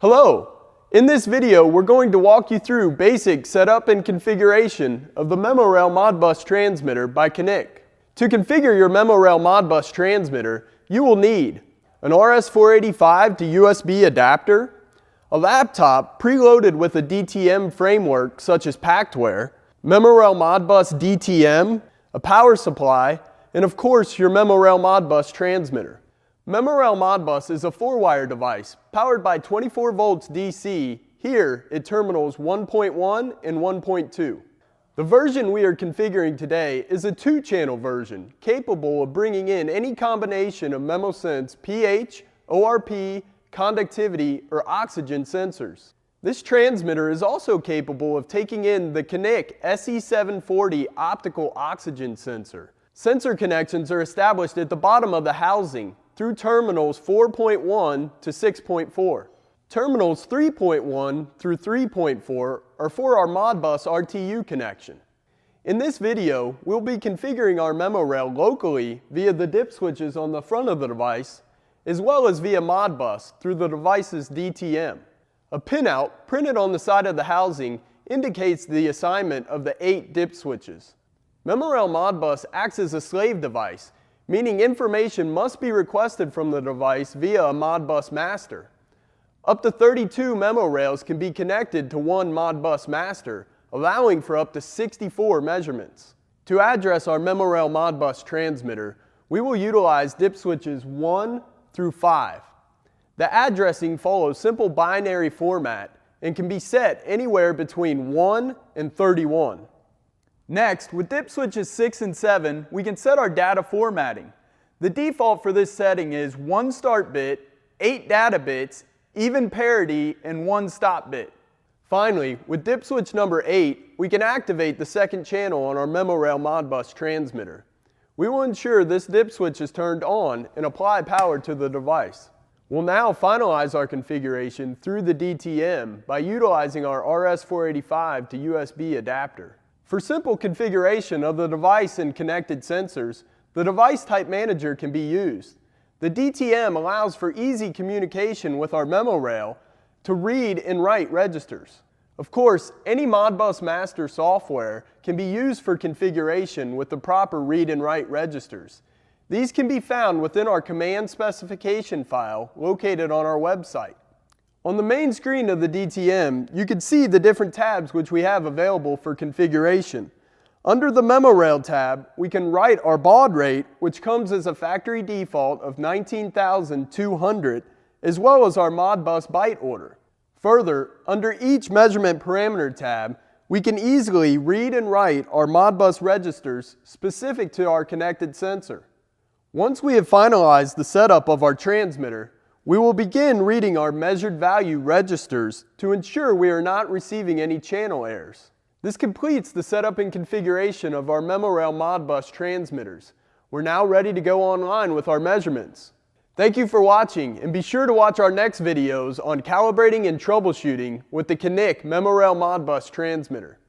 Hello! In this video, we're going to walk you through basic setup and configuration of the MemoRail Modbus transmitter by Knick. To configure your MemoRail Modbus transmitter, you will need an RS-485 to USB adapter, a laptop preloaded with a DTM framework such as PACTware, MemoRail Modbus DTM, a power supply, and of course your MemoRail Modbus transmitter. MemoRail Modbus is a 4-wire device powered by 24 volts DC here at terminals 1.1 and 1.2. The version we are configuring today is a 2-channel version capable of bringing in any combination of Memosens pH, ORP, conductivity, or oxygen sensors. This transmitter is also capable of taking in the Knick SE 740 optical oxygen sensor. Sensor connections are established at the bottom of the housing through terminals 4.1 to 6.4. Terminals 3.1 through 3.4 are for our Modbus RTU connection. In this video, we'll be configuring our MemoRail locally via the dip switches on the front of the device, as well as via Modbus through the device's DTM. A pinout printed on the side of the housing indicates the assignment of the 8 dip switches. MemoRail Modbus acts as a slave device, meaning information must be requested from the device via a Modbus master. Up to 32 MemoRails can be connected to one Modbus master, allowing for up to 64 measurements. To address our MemoRail Modbus transmitter, we will utilize dip switches 1 through 5. The addressing follows simple binary format and can be set anywhere between 1 and 31. Next, with dip switches 6 and 7, we can set our data formatting. The default for this setting is 1 start bit, 8 data bits, even parity, and 1 stop bit. Finally, with dip switch number 8, we can activate the second channel on our MemoRail Modbus transmitter. We will ensure this dip switch is turned on and apply power to the device. We'll now finalize our configuration through the DTM by utilizing our RS-485 to USB adapter. For simple configuration of the device and connected sensors, the device type manager can be used. The DTM allows for easy communication with our MemoRail to read and write registers. Of course, any Modbus master software can be used for configuration with the proper read and write registers. These can be found within our command specification file located on our website. On the main screen of the DTM, you can see the different tabs which we have available for configuration. Under the MemoRail tab, we can write our baud rate, which comes as a factory default of 19,200, as well as our Modbus byte order. Further, under each measurement parameter tab, we can easily read and write our Modbus registers specific to our connected sensor. Once we have finalized the setup of our transmitter, we will begin reading our measured value registers to ensure we are not receiving any channel errors. This completes the setup and configuration of our MemoRail Modbus transmitters. We're now ready to go online with our measurements. Thank you for watching, and be sure to watch our next videos on calibrating and troubleshooting with the Knick MemoRail Modbus transmitter.